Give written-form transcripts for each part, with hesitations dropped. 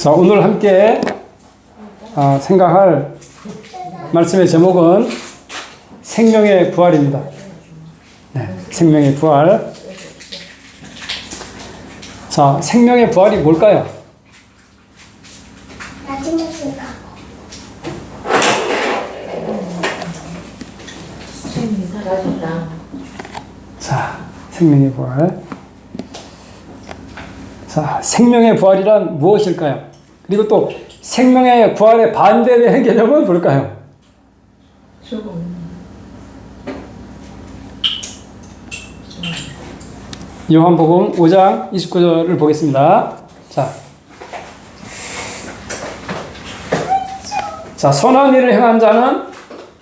자, 오늘 함께 생각할 말씀의 제목은 생명의 부활입니다. 네, 생명의 부활. 자, 생명의 부활이 뭘까요? 자, 생명의 부활. 자, 생명의 부활이란 무엇일까요? 그리고 또 생명의 부활에 반대되는 개념은 뭘까요? 죽음. 요한복음 5장 29절을 보겠습니다. 자, 선한 일을 행한 자는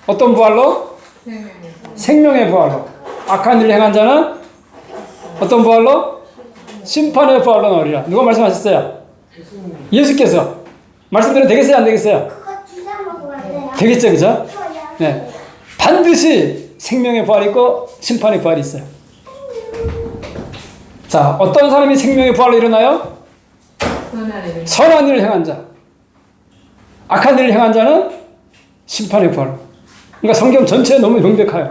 어떤 부활로? 생명의 부활로. 악한 일을 행한 자는 어떤 부활로? 심판의 부활로 나오리라. 누가 말씀하셨어요? 예수께서. 말씀드려도 되겠어요? 안 되겠어요? 되겠죠, 그죠? 네. 반드시 생명의 부활이 있고 심판의 부활이 있어요. 자, 어떤 사람이 생명의 부활로 일어나요? 선한 일을 행한 자. 악한 일을 행한 자는 심판의 부활로. 그러니까 성경 전체에 너무 명백해요.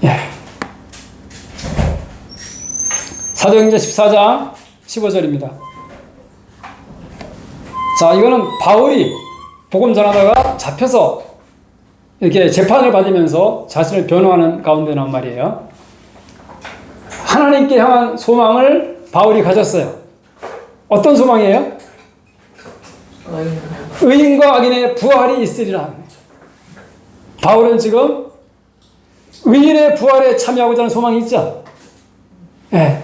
예. 사도행전 14장 15절입니다. 자, 이거는 바울이 복음 전하다가 잡혀서 이렇게 재판을 받으면서 자신을 변호하는 가운데 나온 말이에요. 하나님께 향한 소망을 바울이 가졌어요. 어떤 소망이에요? 의인과 악인의 부활이 있으리라. 바울은 지금 의인의 부활에 참여하고자 하는 소망이 있죠. 네.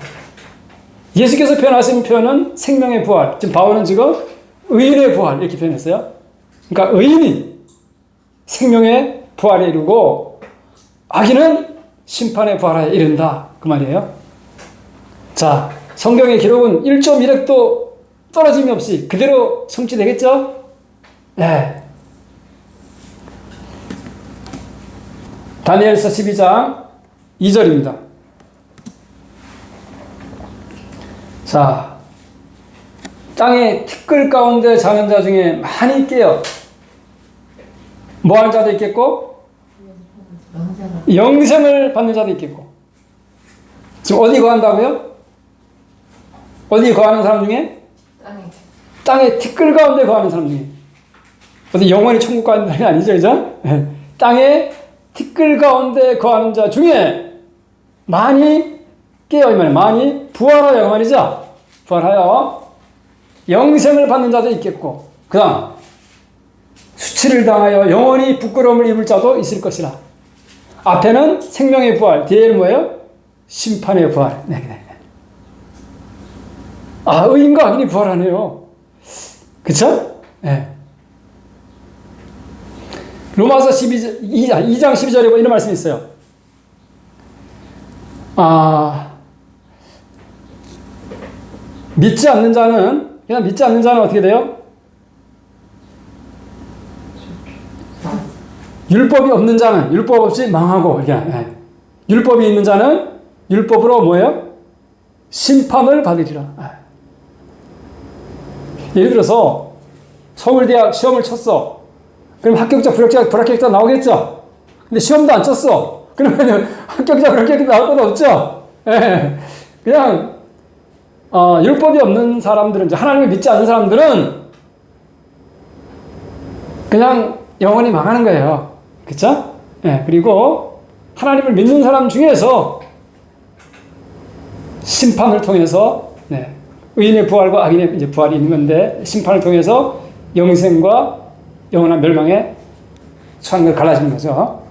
예수께서 표현하신 표현은 생명의 부활. 지금 바울은 지금 의인의 부활 이렇게 표현했어요. 그러니까 의인이 생명의 부활에 이르고 악인은 심판의 부활에 이른다. 그 말이에요. 자, 성경의 기록은 1.1획도 떨어짐이 없이 그대로 성취되겠죠? 네. 다니엘서 12장 2절입니다. 자, 땅의 티끌 가운데 자는 자 중에 많이 깨어 뭐할 자도 있겠고 영생을 받는 자도 있겠고. 지금 어디 거한다고요? 어디 거하는 사람 중에? 땅의 티끌 가운데 거하는 사람 중에. 어디 영원히 천국 가는 사람이 아니죠, 그죠? 땅의 티끌 가운데 거하는 자 중에 많이 깨어, 이 말이에요. 많이 부활하여, 그 말이죠? 부활하여 영생을 받는 자도 있겠고, 그 다음, 수치를 당하여 영원히 부끄러움을 입을 자도 있을 것이라. 앞에는 생명의 부활, 뒤에는 뭐예요? 심판의 부활. 네. 아, 의인과 악인이 부활하네요. 그쵸? 네. 로마서 2장 12절에 이런 말씀이 있어요. 믿지 않는 자는, 그냥 믿지 않는 자는 어떻게 돼요? 율법이 없는 자는 율법 없이 망하고, 이렇게. 네. 율법이 있는 자는 율법으로 뭐예요? 심판을 받으리라. 예를 들어서 서울대학 시험을 쳤어. 그럼 합격자, 불합격자 나오겠죠? 근데 시험도 안 쳤어. 그러면 합격자, 불합격자 나올 것도 없죠? 예. 그냥, 율법이 없는 사람들은, 이제 하나님을 믿지 않는 사람들은 그냥 영원히 망하는 거예요. 그쵸? 예. 그리고 하나님을 믿는 사람 중에서 심판을 통해서, 네. 의인의 부활과 악인의 이제 부활이 있는 건데, 심판을 통해서 영생과 영원한 멸망에 처한 걸 갈라지는 거죠.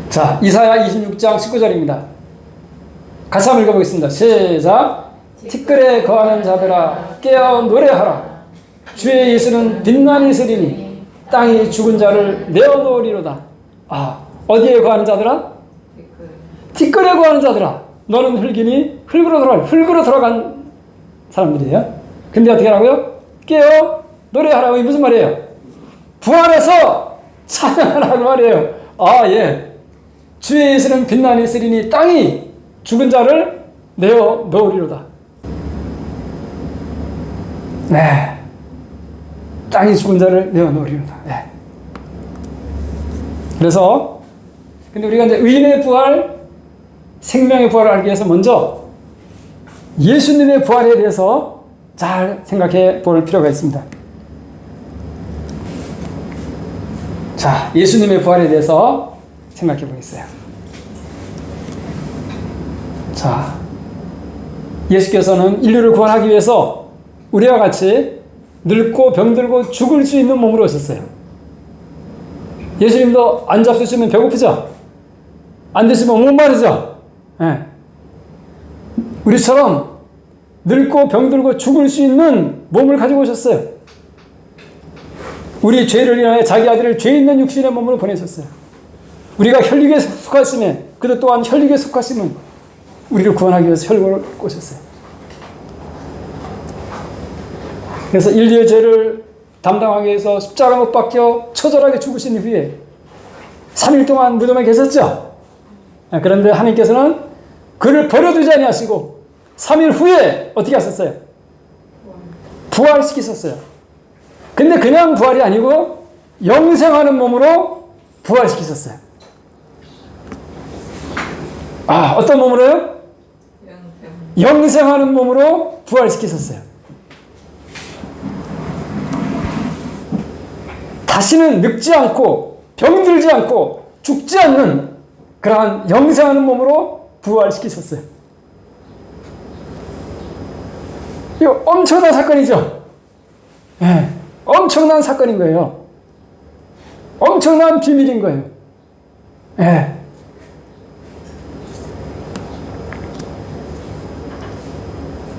자, 이사야 26장 19절입니다. 같이 한번 읽어보겠습니다. 시작. 티끌에 거하는 자들아 깨어 노래하라. 주의 예수는 빛나니 있으리니 땅이 죽은 자를 내어놓으리로다. 어디에 거하는 자들아? 티끌에 거하는 자들아. 너는 흙이니 흙으로 돌아간 사람들이에요. 근데 어떻게 하라고요? 깨어 노래하라고. 이게 무슨 말이에요? 부활해서 찬양하라고 말이에요. 예. 주의 예수는 빛나니 있으리니 땅이 죽은 자를 내어 놓으리로다. 네. 땅이 죽은 자를 내어놓으리로다. 네. 그래서 근데 우리가 이제 의인의 부활, 생명의 부활을 알기 위해서 먼저 예수님의 부활에 대해서 잘 생각해 볼 필요가 있습니다. 자, 예수님의 부활에 대해서 생각해 보겠어요. 자, 예수께서는 인류를 구원하기 위해서 우리와 같이 늙고 병들고 죽을 수 있는 몸으로 오셨어요. 예수님도 안 잡수시면 배고프죠? 안 드시면 목마르죠? 네. 우리처럼 늙고 병들고 죽을 수 있는 몸을 가지고 오셨어요. 우리 죄를 인하여 자기 아들을 죄 있는 육신의 몸으로 보내셨어요. 우리가 혈육에 속하심에 그도 또한 혈육에 속하심은 우리를 구원하기 위해서 혈육을 오셨어요. 그래서 인류의 죄를 담당하기 위해서 십자가 못 박혀 처절하게 죽으신 후에 3일 동안 무덤에 계셨죠. 그런데 하나님께서는 그를 버려두지 아니하시고 3일 후에 어떻게 하셨어요? 부활시키셨어요. 근데 그냥 부활이 아니고 영생하는 몸으로 부활시키셨어요. 아, 어떤 몸으로요? 영생하는 몸으로 부활시키셨어요. 다시는 늙지 않고 병들지 않고 죽지 않는 그러한 영생하는 몸으로 부활시키셨어요. 이거 엄청난 사건이죠? 네, 엄청난 사건인 거예요. 엄청난 비밀인 거예요. 네.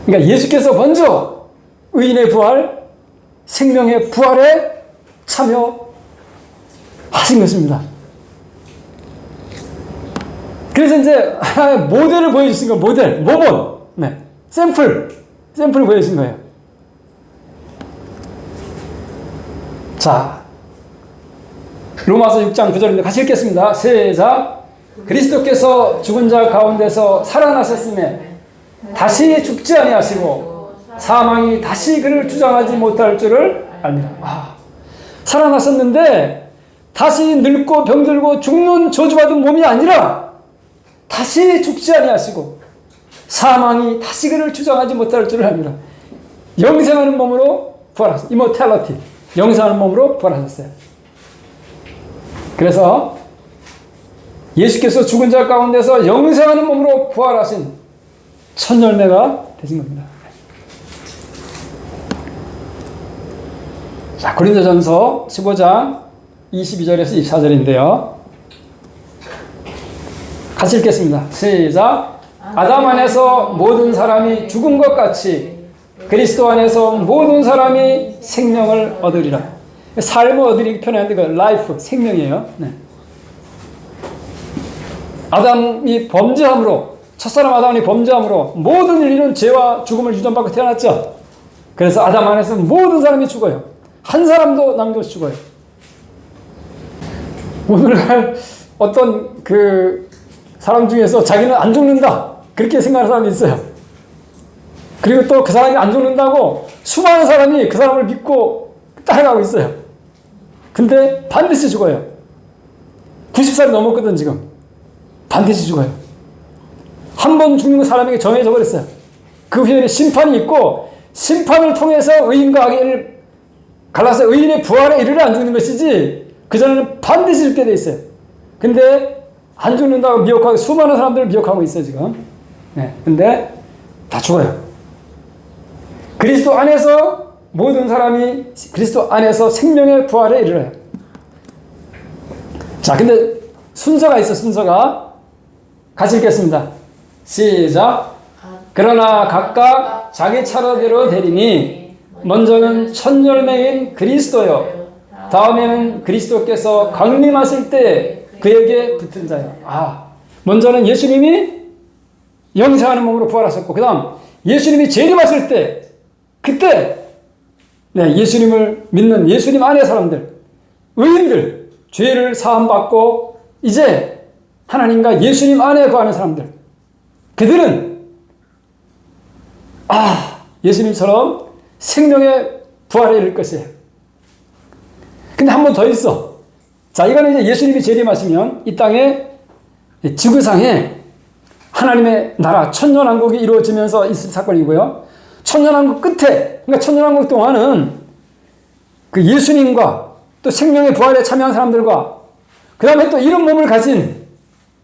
그러니까 예수께서 먼저 의인의 부활, 생명의 부활에 참여하신 것입니다. 그래서 이제 하나의 모델을 보여주신 거예요. 모본. 네. 샘플 보여주신 거예요. 자, 로마서 6장 9절인데 같이 읽겠습니다. 시작. 그리스도께서 죽은 자 가운데서 살아나셨음에 다시 죽지 아니하시고 사망이 다시 그를 주장하지 못할 줄을 압니다. 아, 살아나셨는데 다시 늙고 병들고 죽는 저주받은 몸이 아니라 다시 죽지 아니하시고 사망이 다시 그를 주장하지 못할 줄을 압니다. 영생하는 몸으로 부활하셨어요. 이모탈리티, 영생하는 몸으로 부활하셨어요. 그래서 예수께서 죽은 자 가운데서 영생하는 몸으로 부활하신 첫 열매가 되신 겁니다. 자, 고린도전서 15장 22절에서 24절인데요. 같이 읽겠습니다. 시작. 아담 안에서 모든 사람이 죽은 것 같이 그리스도 안에서 모든 사람이 생명을 얻으리라. 삶을 얻으리 표현하는데 그 라이프, 생명이에요. 네. 아담이 범죄함으로, 첫사람 아담이 범죄함으로 모든 인류는 죄와 죽음을 유전받고 태어났죠. 그래서 아담 안에서 모든 사람이 죽어요. 한 사람도 남겨서 죽어요. 오늘날 어떤 그 사람 중에서 자기는 안 죽는다 그렇게 생각하는 사람이 있어요. 그리고 또 그 사람이 안 죽는다고 수많은 사람이 그 사람을 믿고 따라가고 있어요. 근데 반드시 죽어요. 90살이 넘었거든 지금. 반드시 죽어요. 한 번 죽는 사람에게 정해져 버렸어요. 그 후에는 심판이 있고 심판을 통해서 의인과 악인을 갈라서 의인의 부활에 이르러 안 죽는 것이지 그전에는 반드시 죽게 돼 있어요. 근데 안 죽는다고 미혹하고 수많은 사람들을 미혹하고 있어요 지금. 네, 근데 다 죽어요. 그리스도 안에서 모든 사람이 그리스도 안에서 생명의 부활에 이르러요. 자, 근데 순서가 있어. 순서가 같이 읽겠습니다. 시작. 그러나 각각 자기 차례대로 되리니 먼저는 첫 열매인 그리스도요, 다음에는 그리스도께서 강림하실 때 그에게 붙은 자요. 아, 먼저는 예수님이 영생하는 몸으로 부활하셨고, 그 다음 예수님이 재림하실 때, 그때 네, 예수님을 믿는 예수님 안의 사람들, 의인들, 죄를 사함받고 이제 하나님과 예수님 안에 거하는 사람들, 그들은 예수님처럼 생명의 부활에 이를 것이에요. 근데 한 번 더 있어. 자, 이거는 이제 예수님이 재림하시면 이 땅에 지구상에 하나님의 나라 천년왕국이 이루어지면서 있을 사건이고요. 천년왕국 끝에, 그러니까 천년왕국 동안은 그 예수님과 또 생명의 부활에 참여한 사람들과 그 다음에 또 이런 몸을 가진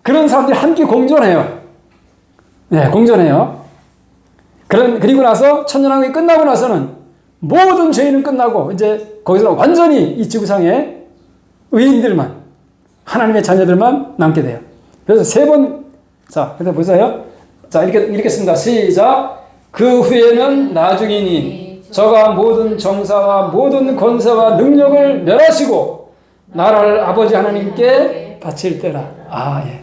그런 사람들이 함께 공존해요. 네, 공존해요. 그리고 나서 천년왕국이 끝나고 나서는 모든 죄인은 끝나고 이제 거기서 완전히 이 지구상에 의인들만, 하나님의 자녀들만 남게 돼요. 그래서 세 번, 자, 그래서 보세요. 자, 이렇게 읽겠습니다. 시작. 그 후에는 나중이니 저가 모든 정사와 모든 권세와 능력을 멸하시고 나라를 아버지 하나님께 바칠 때라. 아, 예.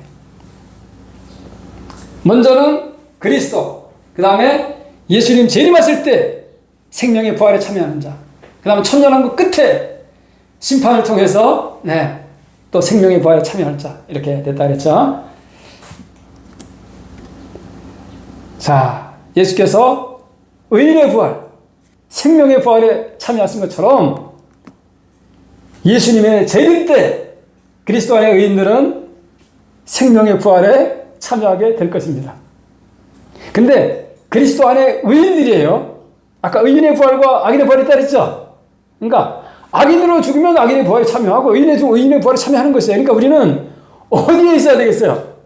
먼저는 그리스도, 그 다음에 예수님 재림하실 때 생명의 부활에 참여하는 자, 그 다음에 천년왕국 끝에 심판을 통해서 네, 또 생명의 부활에 참여할 자, 이렇게 됐다 그랬죠. 자, 예수께서 의인의 부활, 생명의 부활에 참여하신 것처럼 예수님의 재림 때 그리스도 안의 의인들은 생명의 부활에 참여하게 될 것입니다. 근데 그리스도 안의 의인들이에요. 아까 의인의 부활과 악인의 부활이 있다 그랬죠? 그러니까 악인으로 죽으면 악인의 부활에 참여하고 의인의 부활에 참여하는 것이에요. 그러니까 우리는 어디에 있어야 되겠어요?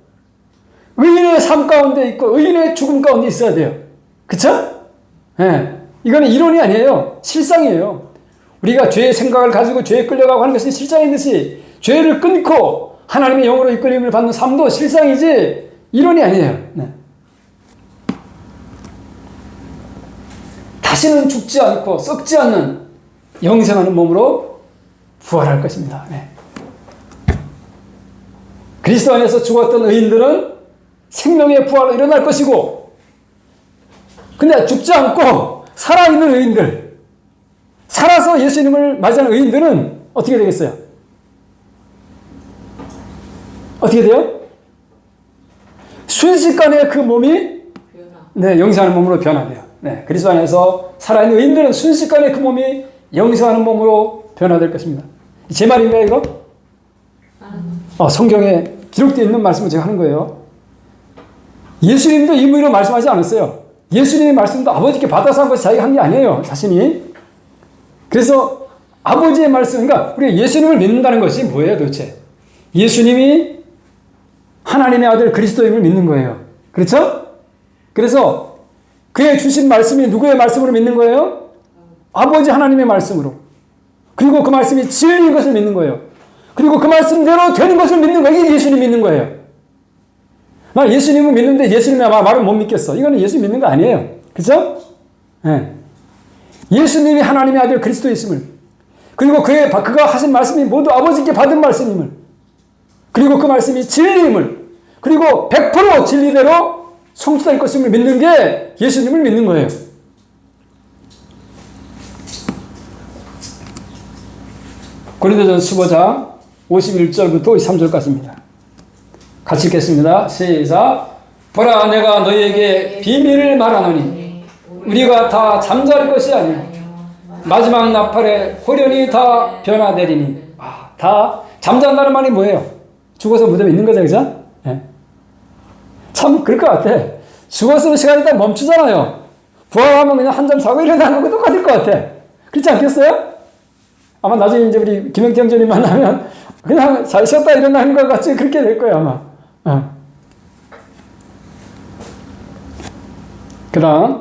의인의 삶 가운데 있고 의인의 죽음 가운데 있어야 돼요. 그쵸? 네. 이거는 이론이 아니에요. 실상이에요. 우리가 죄의 생각을 가지고 죄에 끌려가고 하는 것이 실상이듯이 죄를 끊고 하나님의 영으로 이끌림을 받는 삶도 실상이지 이론이 아니에요. 네. 다시는 죽지 않고 썩지 않는 영생하는 몸으로 부활할 것입니다. 네. 그리스도 안에서 죽었던 의인들은 생명의 부활로 일어날 것이고, 근데 죽지 않고 살아있는 의인들, 살아서 예수님을 맞이하는 의인들은 어떻게 되겠어요? 어떻게 돼요? 순식간에 그 몸이 네, 영생하는 몸으로 변화돼요. 네, 그리스도 안에서 살아있는 의인들은 순식간에 그 몸이 영생하는 몸으로 변화될 것입니다. 제 말인가요, 이거? 성경에 기록되어 있는 말씀을 제가 하는 거예요. 예수님도 임의로 말씀하지 않았어요. 예수님의 말씀도 아버지께 받아서 한 것이 자기가 한 게 아니에요, 자신이. 그래서 아버지의 말씀, 그러니까 우리가 예수님을 믿는다는 것이 뭐예요, 도대체? 예수님이 하나님의 아들 그리스도임을 믿는 거예요. 그렇죠? 그래서 그의 주신 말씀이 누구의 말씀으로 믿는 거예요? 아버지 하나님의 말씀으로. 그리고 그 말씀이 진리인 것을 믿는 거예요. 그리고 그 말씀대로 되는 것을 믿는 거예요. 이게 예수님 믿는 거예요. 나 예수님을 믿는데 예수님의 말을 못 믿겠어. 이거는 예수 믿는 거 아니에요. 그죠? 네. 예수님이 하나님의 아들 그리스도이심을, 그리고 그가 하신 말씀이 모두 아버지께 받은 말씀임을, 그리고 그 말씀이 진리임을, 그리고 100% 진리대로 성취될 것임을 믿는 게 예수님을 믿는 거예요. 고린도전서 15장 51절부터 23절까지입니다. 같이 읽겠습니다. 시작. 보라, 내가 너희에게 비밀을 말하노니 우리가 다 잠잘 것이 아니요 마지막 나팔에 호련히 다 변화되리니. 다 잠잔다는 말이 뭐예요? 죽어서 무덤에 있는 거죠, 그죠? 네. 참 그럴 것 같아. 죽었으면 시간이 딱 멈추잖아요. 부활하면 그냥 한잠 자고 일어나는 거 똑같을 것 같아. 그렇지 않겠어요? 아마 나중에 이제 우리 김영태 형제님 만나면 그냥 잘 쉬었다 일어나는 것 같이 그렇게 될 거예요, 아마. 그 다음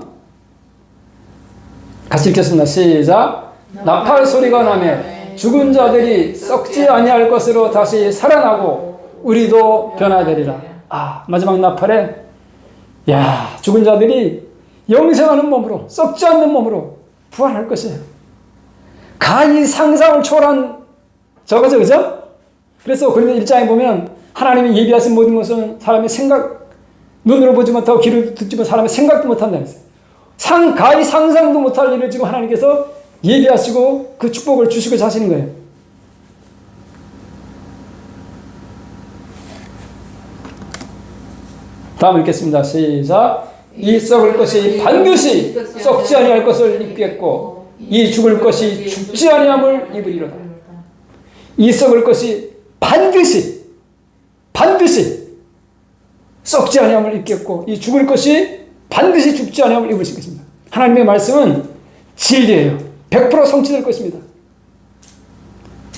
같이 읽겠습니다. 시작. 나팔 소리가 나며 죽은 자들이 썩지 아니할 것으로 다시 살아나고 우리도 변화되리라. 마지막 나팔에 죽은 자들이 영생하는 몸으로, 썩지 않는 몸으로 부활할 것이에요. 간이 상상을 초월한 저거죠, 그죠? 그래서 고린도 1장에 보면 하나님이 예비하신 모든 것은 사람의 생각, 눈으로 보지 못하고 귀로 듣지 못하고 사람의 생각도 못한다 했어요. 가히 상상도 못할 일을 지금 하나님께서 예비하시고 그 축복을 주시고 자시는 거예요. 다음 읽겠습니다. 시작. 이 썩을 것이 반드시 썩지 아니할 것을 입겠고 이 죽을 것이 죽지 아니함을 입으리로다. 이 썩을 것이 반드시 썩지 아니함을 입겠고 이 죽을 것이 반드시 죽지 아니함을 입을 것입니다. 하나님의 말씀은 진리예요. 100% 성취될 것입니다.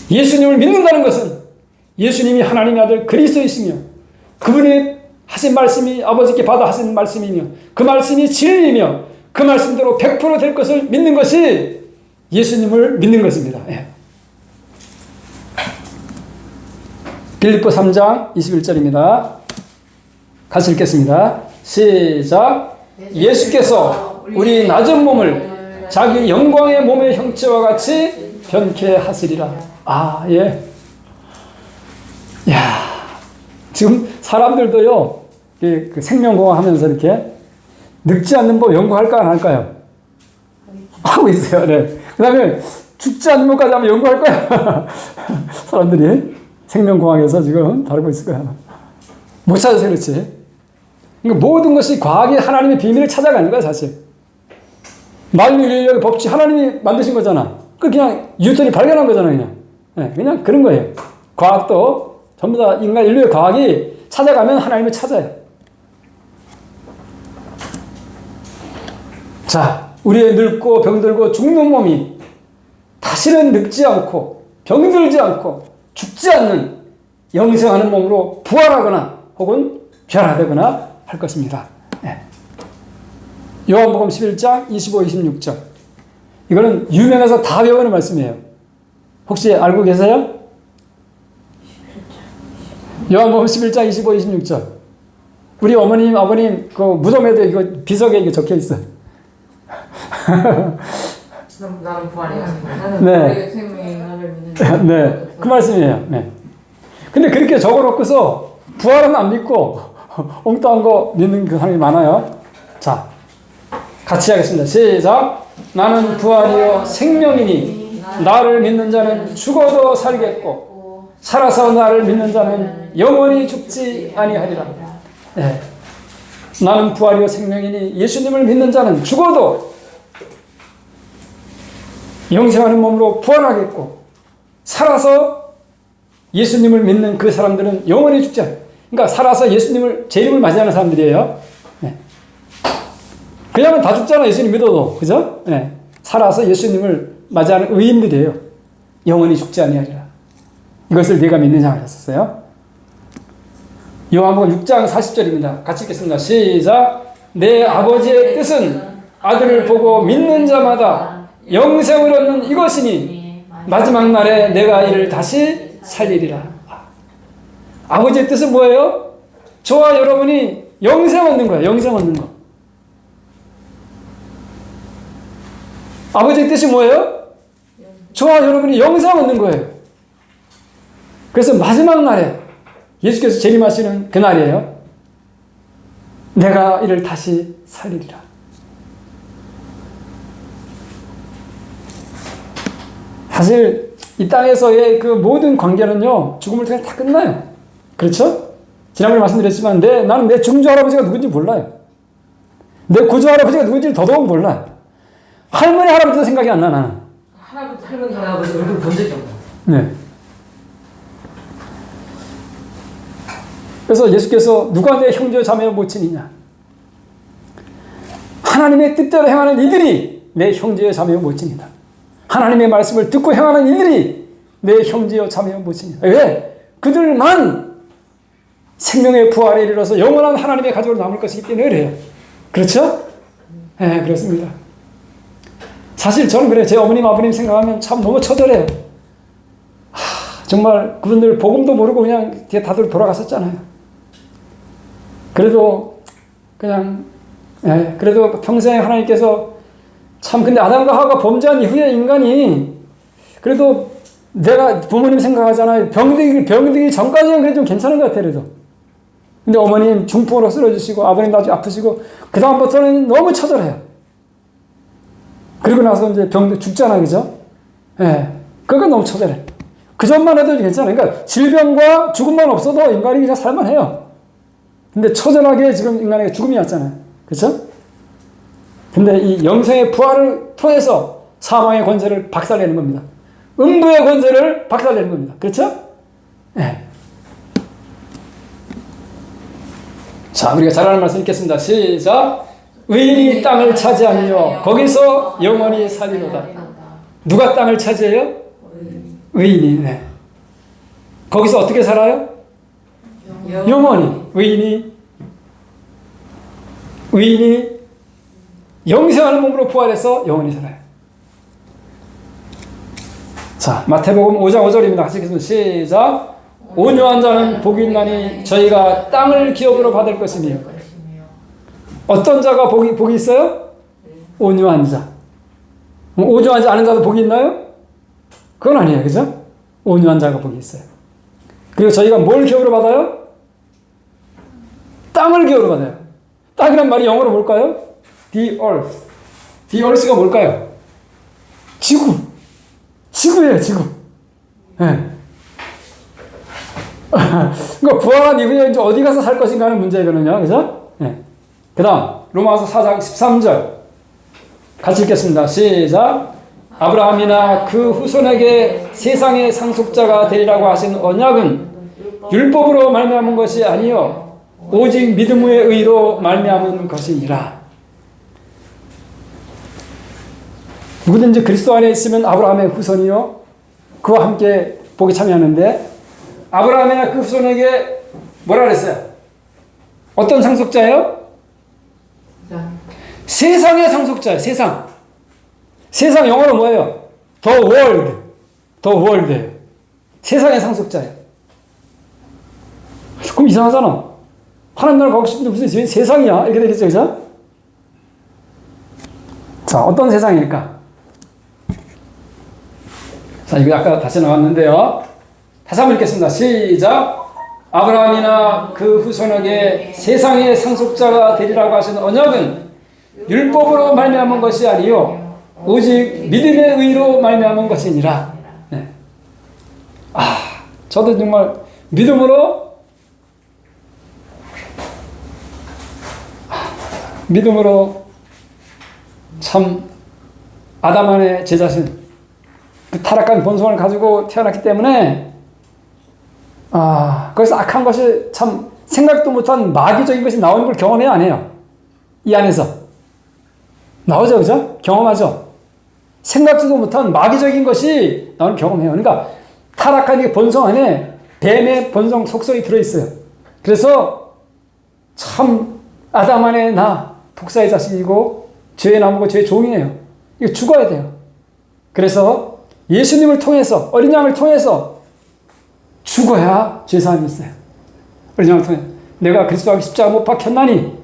예수님을 믿는다는 것은 예수님이 하나님의 아들 그리스도이시며 그분이 하신 말씀이 아버지께 받아 하신 말씀이며 그 말씀이 진리이며 그 말씀대로 100% 될 것을 믿는 것이 예수님을 믿는 것입니다. 예. 빌립보 3장 21절입니다. 같이 읽겠습니다. 시작. 예수께서 우리 낮은 몸을 자기 영광의 몸의 형체와 같이 변케 하시리라. 아, 예. 야, 지금 사람들도요, 그 생명공학 하면서 이렇게 늙지 않는 법 연구할까 안 할까요? 하고 있어요. 네. 그 다음에 죽지 않는 것까지 하면 연구할 거야. 사람들이 생명공학에서 지금 다루고 있을 거야. 못 찾아서 그렇지. 그러니까 모든 것이 과학이 하나님의 비밀을 찾아가는 거야, 사실. 만유인력의 법칙 하나님이 만드신 거잖아. 그냥 뉴턴이 발견한 거잖아, 그냥. 네, 그냥 그런 거예요. 과학도 전부 다 인간 인류의 과학이 찾아가면 하나님을 찾아요. 자, 우리의 늙고 병들고 죽는 몸이 다시는 늙지 않고 병들지 않고 죽지 않는 영생하는 몸으로 부활하거나 혹은 변화되거나 할 것입니다. 네. 요한복음 11장 25, 26절. 이거는 유명해서 다 외우는 말씀이에요. 혹시 알고 계세요? 요한복음 11장 25, 26절. 우리 어머님, 아버님 그 무덤에도 이거 비석에 이거 적혀 있어. 나는 부활이야. 네. 생명의 나를 믿는. 네, 그 말씀이에요. 네. 근데 그렇게 적어놓고서 부활은 안 믿고 엉뚱한 거 믿는 그 사람이 많아요. 자, 같이 하겠습니다. 시작. 나는 부활이요 생명이니 나를 믿는 자는 죽어도 살겠고 살아서 나를 믿는 자는 영원히 죽지 아니하리라. 네. 나는 부활이요 생명이니 예수님을 믿는 자는 죽어도 영생하는 몸으로 부활하겠고 살아서 예수님을 믿는 그 사람들은 영원히 죽지 않아요. 그러니까 살아서 예수님을 재림을 맞이하는 사람들이에요. 네. 그냥은 다 죽잖아, 예수님 믿어도. 그죠? 네. 살아서 예수님을 맞이하는 의인들이에요. 영원히 죽지 아니하리라. 이것을 네가 믿느냐 하셨어요. 요한복음 6장 40절입니다. 같이 읽겠습니다. 시작. 내 아버지의 뜻은 아들을 보고 믿는 자마다 영생을 얻는 이것이니 마지막 날에 내가 이를 다시 살리리라. 아버지의 뜻은 뭐예요? 저와 여러분이 영생 얻는 거예요. 영생 얻는 거. 아버지의 뜻이 뭐예요? 저와 여러분이 영생 얻는 거예요. 그래서 마지막 날에 예수께서 재림하시는 그 날이에요. 내가 이를 다시 살리리라. 사실 이 땅에서의 그 모든 관계는요, 죽음을 통해 다 끝나요. 그렇죠? 지난번에 말씀드렸지만 나는 내 증조 할아버지가 누군지 몰라요. 내 구조 할아버지가 누군지 더더욱 몰라요. 할머니 할아버지도 생각이 안 나, 나는. 할머니 할아버지 얼굴 본 적이 없나? 네. 그래서 예수께서 누가 내 형제 자매와 모친이냐? 하나님의 뜻대로 행하는 이들이 내 형제여 자매여 모친이다. 하나님의 말씀을 듣고 행하는 이들이 내 형제여 자매여 모친이다. 왜? 그들만 생명의 부활에 이르러서 영원한 하나님의 가족으로 남을 것이기 때문에 그래요. 그렇죠? 네, 그렇습니다. 사실 저는 그래요. 제 어머님, 아버님 생각하면 참 너무 처절해요. 정말 그분들 복음도 모르고 그냥 다들 돌아갔었잖아요. 그래도 그냥 그래도 평생 하나님께서 참 근데 아담과 하와가 범죄한 이후에 인간이 그래도 내가 부모님 생각하잖아요. 병들기 전까지는 그래도 좀 괜찮은 것 같아요. 그래도. 근데 어머님 중풍으로 쓰러지시고 아버님 나중에 아프시고 그 다음부터는 너무 처절해요. 그리고 나서 이제 죽잖아, 그죠? 그러니까 너무 처절해. 그 전만 해도 괜찮아요. 그러니까 질병과 죽음만 없어도 인간이 그냥 살만해요. 근데 처절하게 지금 인간에게 죽음이 왔잖아요. 그렇죠? 근데 이 영생의 부활을 통해서 사망의 권세를 박살내는 겁니다. 음부의 권세를 박살내는 겁니다. 그렇죠? 네. 자, 우리가 잘 아는 말씀 읽겠습니다. 시작. 의인이 땅을 차지하며 거기서 영원히 살리로다. 누가 땅을 차지해요? 의인이. 네. 거기서 어떻게 살아요? 영원히. 의인이 영생하는 몸으로 부활해서 영원히 살아요. 자, 마태복음 5장 5절입니다. 같이 읽겠습니다. 시작. 온유한 자는 복이 있나니 저희가 땅을 기업으로 받을 것이며. 어떤 자가 복이 있어요? 온유한 자. 온유하지 않은 자도 복이 있나요? 그건 아니에요. 그죠? 온유한 자가 복이 있어요. 그리고 저희가 뭘 기업으로 받아요? 땅을 기업으로 받아요. 땅이란 말이 영어로 뭘까요? The earth. The earth가 뭘까요? 지구. 지구예요, 지구. 네. 그러니까 부활한 이후에 이제 어디 가서 살 것인가 하는 문제거든요. 그죠? 네. 그 다음, 로마서 4장 13절. 같이 읽겠습니다. 시작. 아브라함이나 그 후손에게 세상의 상속자가 되리라고 하신 언약은 율법으로 말미암은 것이 아니요 오직 믿음의 의로 말미암은 것이니라. 누구든지 그리스도 안에 있으면 아브라함의 후손이요 그와 함께 복에 참여하는데, 아브라함이나 그 후손에게 뭐라 그랬어요? 어떤 상속자예요? 세상의 상속자예요. 세상 영어로 뭐예요? The world. The world. 세상의 상속자예요. 그럼 이상하잖아. 하나님 나라 가고 싶은데 무슨 세상이야? 이렇게 되겠죠, 그죠? 자, 어떤 세상일까? 자, 이거 아까 다시 나왔는데요. 다시 한번 읽겠습니다. 시작. 아브라함이나 그 후손에게 세상의 상속자가 되리라고 하신 언약은 율법으로 말미암은 것이 아니요 오직 믿음의 의로 말미암은 것이니라. 네. 저도 정말 믿음으로 참 아담 안에 제 자신 그 타락한 본성을 가지고 태어났기 때문에 거기서 악한 것이 참 생각도 못한 마귀적인 것이 나오는 걸 경험해요, 안 해요? 이 안에서 나오죠, 그죠? 경험하죠. 생각지도 못한 마귀적인 것이 나오는 경험해요. 그러니까 타락한 이 본성 안에 뱀의 본성 속성이 들어있어요. 그래서 참 아담 안에 나 독사의 자식이고 죄의 나무고 죄의 종이에요. 이거 죽어야 돼요. 그래서 예수님을 통해서, 어린 양을 통해서 죽어야 죄사함이 있어요. 어린 양을 통해 내가 그리스도와 십자가 못 박혔나니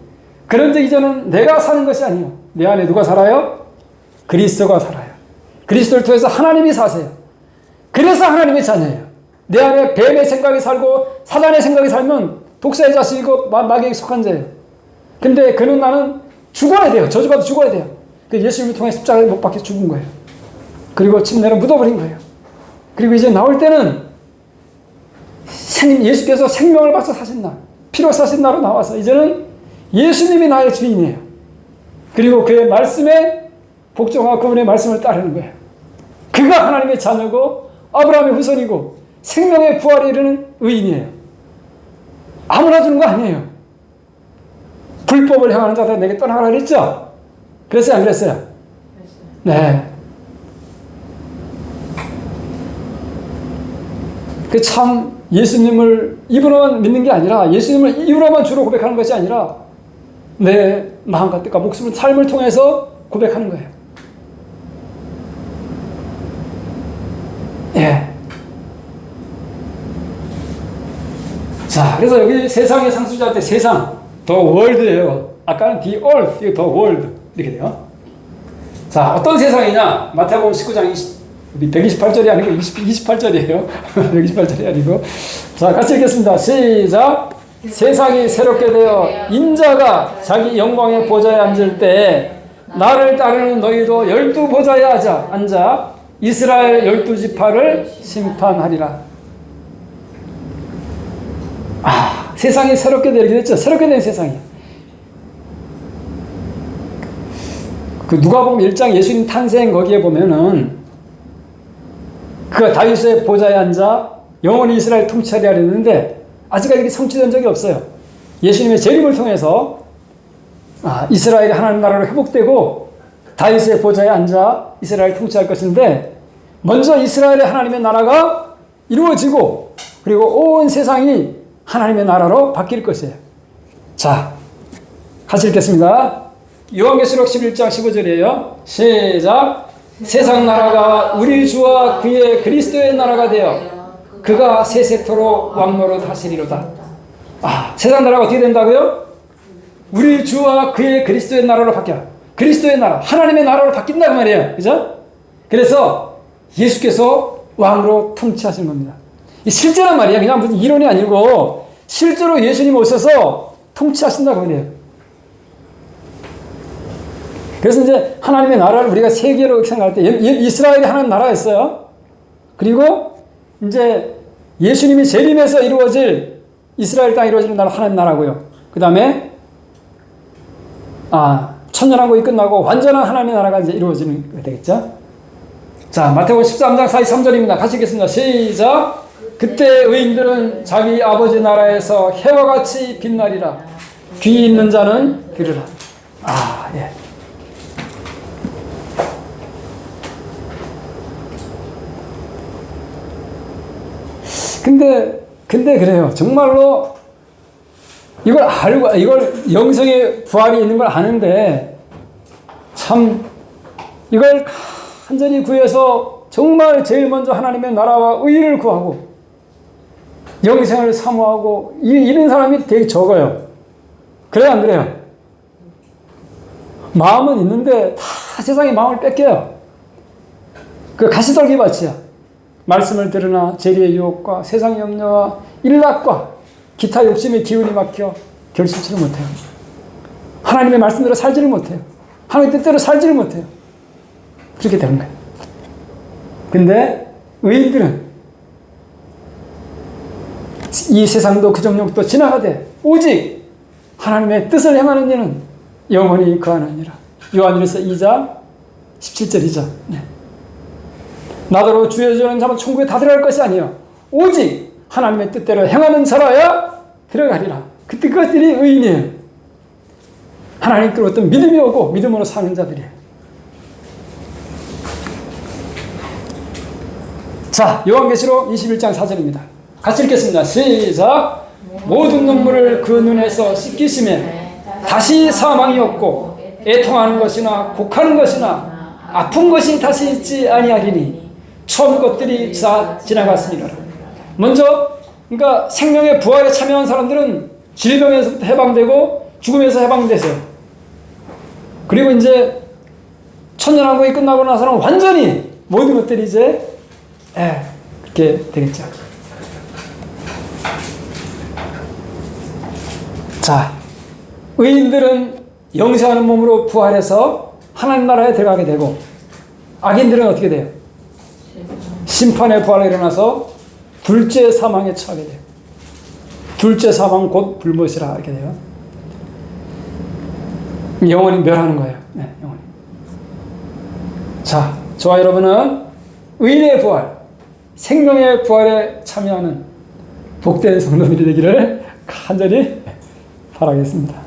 그런데 이제는 내가 사는 것이 아니요 내 안에 누가 살아요? 그리스도가 살아요. 그리스도를 통해서 하나님이 사세요. 그래서 하나님의 자녀예요. 내 안에 뱀의 생각이 살고 사단의 생각이 살면 독사의 자식이고 마귀에게 속한 자예요. 근데 그는 나는 죽어야 돼요. 저주받아 죽어야 돼요. 그 예수님을 통해 십자가에 못 박혀 죽은 거예요. 그리고 침례로 묻어버린 거예요. 그리고 이제 나올 때는 예수께서 생명을 바쳐 사신 날, 피로 사신 날로 나와서 이제는 예수님이 나의 주인이에요. 그리고 그의 말씀에 복종하고 그분의 말씀을 따르는 거예요. 그가 하나님의 자녀고 아브라함의 후손이고 생명의 부활에 이르는 의인이에요. 아무나 주는 거 아니에요. 불법을 행하는 자들 내게 떠나가라 그랬죠? 그랬어요, 안 그랬어요? 네. 그 참 예수님을 입으로만 믿는 게 아니라, 예수님을 입으로만 주로 고백하는 것이 아니라 내 마음과 뜻과 목숨을 삶을 통해서 고백하는 거예요. 예. 자, 그래서 여기 세상의 상수자 할 때 세상, the world예요. 아까는 the earth, the world 이렇게 돼요. 자, 어떤 세상이냐? 마태복음 19장 128절이 아니고 28절이에요. 128절이 아니고. 자, 같이 읽겠습니다. 시작. 세상이 새롭게 되어 인자가 자기 영광의 보좌에 앉을 때 나를 따르는 너희도 12보좌에 앉아 이스라엘 12지파를 심판하리라. 세상이 새롭게 되게 됐죠. 새롭게 된 세상이에요. 그 누가복음 1장 예수님 탄생 거기에 보면은 그가 다윗의 보좌에 앉아 영원히 이스라엘 통치하리라 했는데 아직까지 이게 성취된 적이 없어요. 예수님의 재림을 통해서 이스라엘이 하나님 나라로 회복되고 다윗의 보좌에 앉아 이스라엘 통치할 것인데 먼저 이스라엘의 하나님의 나라가 이루어지고 그리고 온 세상이 하나님의 나라로 바뀔 것이에요. 자, 같이 읽겠습니다. 요한계시록 11장 15절이에요. 시작. 세상 나라가 우리 주와 그의 그리스도의 나라가 되어 그가 세세토록 왕노로 다스리로다. 세상 나라가 어떻게 된다고요? 우리 주와 그의 그리스도의 나라로 바뀌어. 그리스도의 나라, 하나님의 나라로 바뀐다고 말이에요. 그죠? 그래서 예수께서 왕으로 통치하시는 겁니다. 이 실제란 말이에요. 그냥 무슨 이론이 아니고 실제로 예수님 오셔서 통치하신다고 말이에요. 그래서 이제 하나님의 나라를 우리가 세계로 생각할 때 이스라엘이 하나님 나라였어요. 그리고 이제 예수님이 재림해서 이루어질 이스라엘 땅에 이루어지는 나라 하나님 나라고요. 그 다음에 천년왕국이 끝나고 완전한 하나님의 나라가 이제 이루어지는 게 되겠죠. 자, 마태복음 13장 43절입니다. 같이 읽겠습니다. 시작. 그때 의인들은 자기 아버지 나라에서 해와 같이 빛나리라. 귀 있는 자는 들으라. 예. 근데 그래요. 정말로 이걸 알고, 이걸 영성의 부활이 있는 걸 아는데, 참, 이걸 간절히 구해서 정말 제일 먼저 하나님의 나라와 의를 구하고, 영생을 사모하고, 이런 사람이 되게 적어요. 그래요, 안 그래요? 마음은 있는데, 다 세상의 마음을 뺏겨요. 그 가시떨기 밭이야. 말씀을 들으나 재리의 유혹과 세상의 염려와 일락과 기타 욕심의 기운이 막혀 결실치를 못해요. 하나님의 말씀대로 살지를 못해요. 하나님의 뜻대로 살지를 못해요. 그렇게 되는 거예요. 근데 의인들은 이 세상도 그 정욕도 지나가되 오직 하나님의 뜻을 행하는 이는 영원히 거하느니라. 요한일서 2장 17절이죠. 네. 나더러 주의 저는 자만 천국에 다 들어갈 것이 아니요 오직 하나님의 뜻대로 행하는 자라야 들어가리라. 그때 그것들이 의인이에요. 하나님께로부터 믿음이 오고 믿음으로 사는 자들이에요. 자, 요한계시록 21장 4절입니다. 같이 읽겠습니다. 시작. 모든 눈물을 그 눈에서 씻기심에 다시 사망이 없고 애통하는 것이나 곡하는 것이나 아픈 것이 다시 있지 아니하리니 처음 것들이 다 지나갔습니다. 먼저 그러니까 생명의 부활에 참여한 사람들은 질병에서부터 해방되고 죽음에서 해방되세요. 그리고 이제 천년왕국이 끝나고 나서는 완전히 모든 것들이 이제 그렇게 되겠죠. 자, 의인들은 영생하는 몸으로 부활해서 하나님 나라에 들어가게 되고 악인들은 어떻게 돼요? 심판의 부활에 일어나서 둘째 사망에 처하게 돼요. 둘째 사망 곧 불못이라 이렇게 돼요. 영원히 멸하는 거예요. 네, 영원히. 자, 저와 여러분은 의인의 부활, 생명의 부활에 참여하는 복된 성도들이 되기를 간절히 바라겠습니다.